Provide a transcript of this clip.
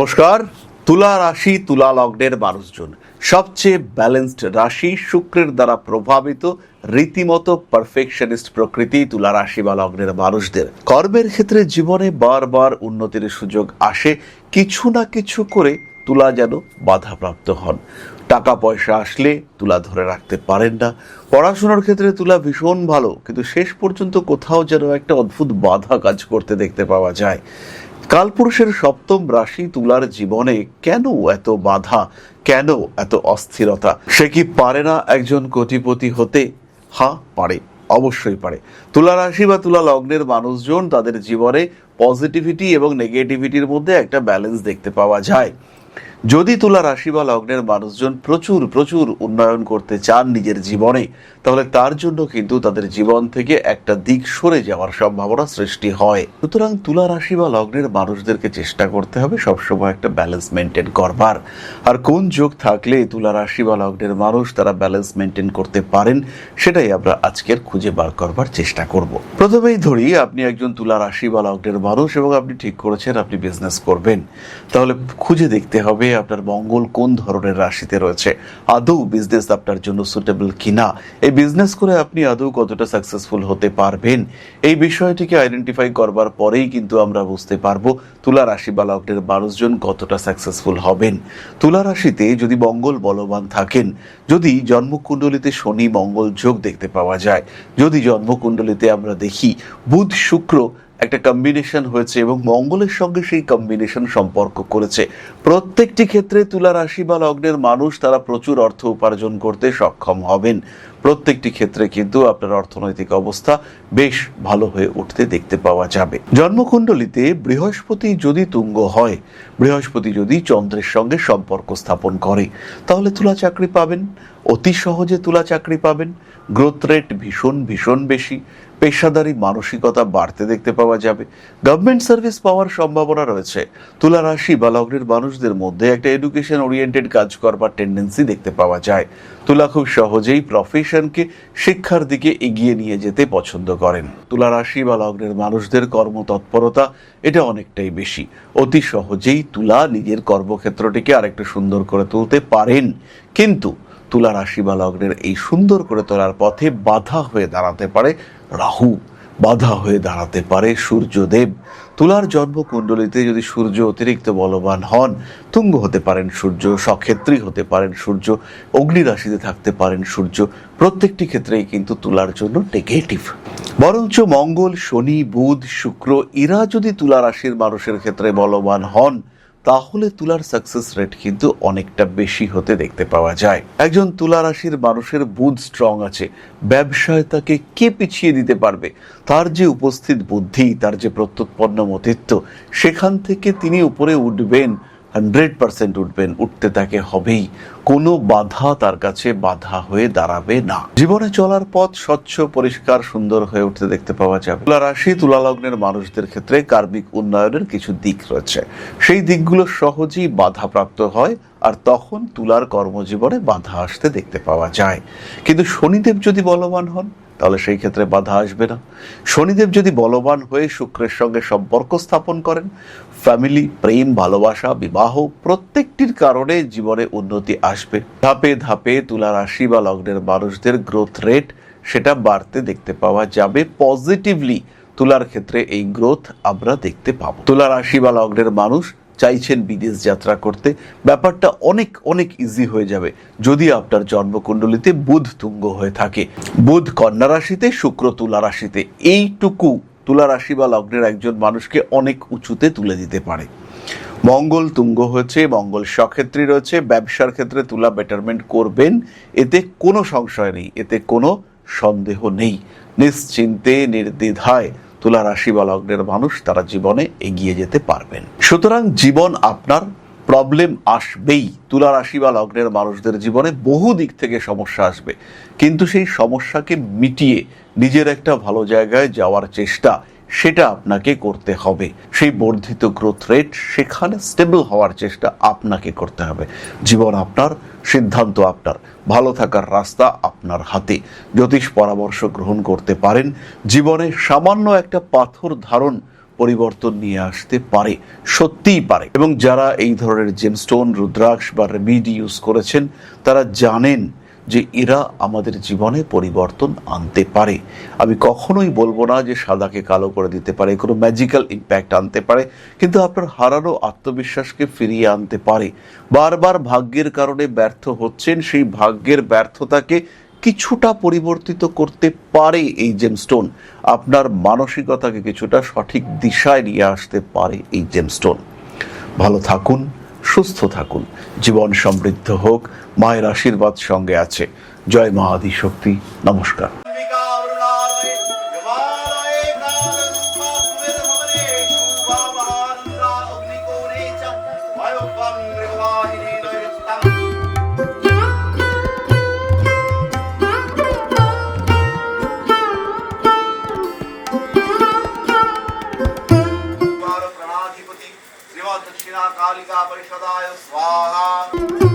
নমস্কার। তুলা রাশি, তুলা লগ্নের মানুষজন সবচেয়ে ব্যালেন্সড রাশি, শুক্রের দ্বারা প্রভাবিত, রীতিমতো পারফেকশনিস্ট প্রকৃতি তুলা রাশি বা লগ্নের মানুষদের কর্মের ক্ষেত্রে জীবনে বারবার উন্নতির সুযোগ আসে। কিছু না কিছু করে তুলা যেন বাধাপ্রাপ্ত হন। টাকা পয়সা আসলে তুলা ধরে রাখতে পারেন না। পড়াশোনার ক্ষেত্রে তুলা ভীষণ ভালো, কিন্তু শেষ পর্যন্ত কোথাও যেন একটা অদ্ভুত বাধা কাজ করতে দেখতে পাওয়া যায়। কালপুরুষের সপ্তম রাশি তুলার জীবনে কেন এত বাধা, কেন এত অস্থিরতা? সে কি পারে না একজন কোটিপতি হতে? হ্যাঁ, পারে, অবশ্যই পারে। তুলা রাশি বা তুলা লগ্নের মানুষজন তাদের জীবনে পজিটিভিটি এবং নেগেটিভিটির মধ্যে একটা ব্যালেন্স দেখতে পাওয়া যায়। যদি তুলা রাশি বা লগ্নের মানুষজন প্রচুর প্রচুর উন্নয়ন করতে চান নিজের জীবনে, তাহলে তার জন্য কিন্তু তাদের জীবন থেকে একটা দিক সরে যাওয়ার সম্ভাবনা সৃষ্টি হয়। সুতরাং তুলা রাশি বা লগ্নের মানুষদেরকে চেষ্টা করতে হবে সবসময় একটা ব্যালেন্স মেনটেন করবার। আর কোন যোগ থাকলে তুলা রাশি বা লগ্নের মানুষ তারা ব্যালেন্স মেনটেন করতে পারেন, সেটাই আমরা আজকের খুঁজে বার করবার চেষ্টা করব। প্রথমেই ধরি, আপনি একজন তুলা রাশি বা লগ্নের মানুষ এবং আপনি ঠিক করেছেন আপনি বিজনেস করবেন। তাহলে খুঁজে দেখতে হবে আপনার মঙ্গল কোন ধরনের রাশিতে রয়েছে, আদৌ বিজনেস আপনার জন্য সুটেবল কিনা, এই বিজনেস করে আপনি আদৌ কতটা সাকসেসফুল হতে পারবেন। এই বিষয়টিকে আইডেন্টিফাই করবার পরেই কিন্তু আমরা বুঝতে পারবো তুলা রাশি বা লগ্নের মানুষজন কতটা সাকসেসফুল হবেন। তুলা রাশিতে যদি মঙ্গল বলবান থাকেন, যদি জন্মকুণ্ডলিতে শনি মঙ্গল যোগ দেখতে পাওয়া যায়, যদি জন্মকুণ্ডলিতে আমরা দেখি বুধ শুক্র একটা কম্বিনেশন হয়েছে এবং মঙ্গলের সঙ্গে সেই কম্বিনেশন সম্পর্ক করেছে, প্রত্যেকটি ক্ষেত্রে তুলা রাশি বা লগ্নের মানুষ তারা প্রচুর অর্থ উপার্জন করতে সক্ষম হবেন। প্রত্যেকটি ক্ষেত্রে কিন্তু আপনার অর্থনৈতিক অবস্থা বেশ ভালো হয়ে উঠতে দেখতে পাওয়া যাবে। জন্মকুণ্ডলিতে বৃহস্পতি যদি তুঙ্গ হয়, বৃহস্পতি যদি চন্দ্রের সঙ্গে সম্পর্ক স্থাপন করে, তাহলে তুলা চাকরি পাবেন, অতি সহজে তুলা চাকরি পাবেন। গ্রোথ রেট ভীষণ ভীষণ বেশি, পেশাদারি মানসিকতা বাড়তে দেখতে পাওয়া যাবে, গভর্নমেন্ট সার্ভিস পাওয়ার সম্ভাবনা রয়েছে। তুলা রাশি বা লগ্নের মানুষদের মধ্যে একটা এডুকেশন ওরিয়েন্টেড কাজ করবার টেন্ডেন্সি দেখতে পাওয়া যায়। তুলা খুব সহজেই প্রফেশনকে, শিক্ষার দিকে এগিয়ে নিয়ে যেতে পছন্দ করেন। তুলা রাশি বা লগ্নের মানুষদের কর্মতৎপরতা এটা অনেকটাই বেশি। অতি সহজেই তুলা নিজের কর্মক্ষেত্রটিকে আরেকটু সুন্দর করে তুলতে পারেন, কিন্তু তুলা রাশি বা লগ্নের এই সুন্দর করে তোলার পথে বাধা হয়ে দাঁড়াতে পারে রাহু, বাধা হয়ে দাঁড়াতে পারে সূর্যদেব। তুলার জন্মকুণ্ডলিতে যদি সূর্য অতিরিক্ত বলবান হন, তুঙ্গ হতে পারেন সূর্য, সক্ষেত্রী হতে পারেন সূর্য, অগ্নি রাশিতে থাকতে পারেন সূর্য, প্রত্যেকটি ক্ষেত্রেই কিন্তু তুলার জন্য নেগেটিভ। বরঞ্চ মঙ্গল, শনি, বুধ, শুক্র এরা যদি তুলা রাশির মানুষের ক্ষেত্রে বলবান হন, তাহলে তুলার সাকসেস রেট কিন্তু অনেকটা বেশি হতে দেখতে পাওয়া যায়। একজন তুলা রাশির মানুষের বুধ স্ট্রং আছে, ব্যবসায় তাকে কে পিছিয়ে দিতে পারবে? তার যে উপস্থিত বুদ্ধি, তার যে প্রত্যুৎপন্ন মতিত্ব, সেখান থেকে তিনি উপরে উঠবেন, 100% উঠবেন, উঠতে তাকে হবেই। কোনো বাধা তার কাছে বাধা হয়ে দাঁড়াবে না। জীবনে চলার পথ স্বচ্ছ, পরিষ্কার, সুন্দর হয়ে উঠতে দেখতে পাওয়া যাবে। তুলা রাশি, তুলা লগ্নের মানুষদের ক্ষেত্রে কার্মিক উন্নয়নের কিছু দিক রয়েছে, সেই দিকগুলো সহজেই বাধাপ্রাপ্ত হয়, আর তখন তুলার কর্মজীবনে বাধা আসতে দেখতে পাওয়া যায়। কিন্তু শনিদেব যদি বলবান হন, তাহলে সেই ক্ষেত্রে বাধা আসবে না। শনিদেব যদি বলবান হয়ে শুক্রের সঙ্গে সম্পর্ক স্থাপন করেন, ফ্যামিলি, প্রেম, ভালোবাসা, বিবাহ প্রত্যেকটির কারণে জীবনে উন্নতি আসবে। ধাপে ধাপে তুলা রাশি বা লগ্নের মানুষদের গ্রোথ রেট সেটা বাড়তে দেখতে পাওয়া যাবে পজিটিভলি। তুলার ক্ষেত্রে এই গ্রোথ আমরা দেখতে পাবো। তুলা রাশি বা লগ্নের মানুষ চাইছেন বিদেশ যাত্রা করতে, ব্যাপারটা অনেক অনেক ইজি হয়ে যাবে যদি আপনার জন্মকুণ্ডলিতে বুধ তুঙ্গ হয়ে থাকে। বুধ কন্যা রাশিতে, শুক্র তুলা রাশিতে, এইটুকু তুলা রাশি বা লগ্নের একজন মানুষকে অনেক উঁচুতে তুলে দিতে পারে। মঙ্গল তুঙ্গ হয়েছে, মঙ্গল সক্ষেত্রী রয়েছে, ব্যবসার ক্ষেত্রে তুলা বেটারমেন্ট করবেন, এতে কোনো সংশয় নেই, এতে কোনো সন্দেহ নেই। নিশ্চিন্তে নির্দ্বিধায় তুলা রাশি বা লগ্নের মানুষ তারা জীবনে এগিয়ে যেতে পারবেন। সুতরাং জীবন আপনার, প্রবলেম আসবেই। তুলা রাশি বা লগ্নের মানুষদের জীবনে বহু দিক থেকে সমস্যা আসবে, কিন্তু সেই সমস্যাকে মিটিয়ে নিজের একটা ভালো জায়গায় যাওয়ার চেষ্টা সেটা আপনাকে করতে হবে। সেই বর্ধিত গ্রোথ রেট, সেখানে স্টেবল হওয়ার চেষ্টা আপনাকে করতে হবে। জীবন আপনার, সিদ্ধান্ত আপনার, ভালো থাকার রাস্তা আপনার হাতে। জ্যোতিষ পরামর্শ গ্রহণ করতে পারেন। জীবনে সামান্য একটা পাথর ধারণ পরিবর্তন নিয়ে আসতে পারে, সত্যিই পারে। এবং যারা এই ধরনের জেমস্টোন, রুদ্রাক্ষ বা রেমেডি ইউজ করেছেন তারা জানেন যে এরা আমাদের জীবনে পরিবর্তন আনতে পারে। আমি কখনোই বলবো না যে সাদাকে কালো করে দিতে পারে, কোনো ম্যাজিক্যাল ইম্প্যাক্ট আনতে পারে, কিন্তু আপনার হারানো আত্মবিশ্বাসকে ফিরিয়ে আনতে পারে। বারবার ভাগ্যের কারণে ব্যর্থ হচ্ছেন, সেই ভাগ্যের ব্যর্থতাকে কিছুটা পরিবর্তিত করতে পারে এই জেমস্টোন। আপনার মানসিকতাকে কিছুটা সঠিক দিশায় নিয়ে আসতে পারে এই জেমস্টোন। ভালো থাকুন, সুস্থ থাকুন, জীবন সমৃদ্ধ হোক, মায়ের আশীর্বাদ সঙ্গে আছে। জয় মা আদিশক্তি। নমস্কার। दक्षिणा कालिका परिषदाय स्वाहा।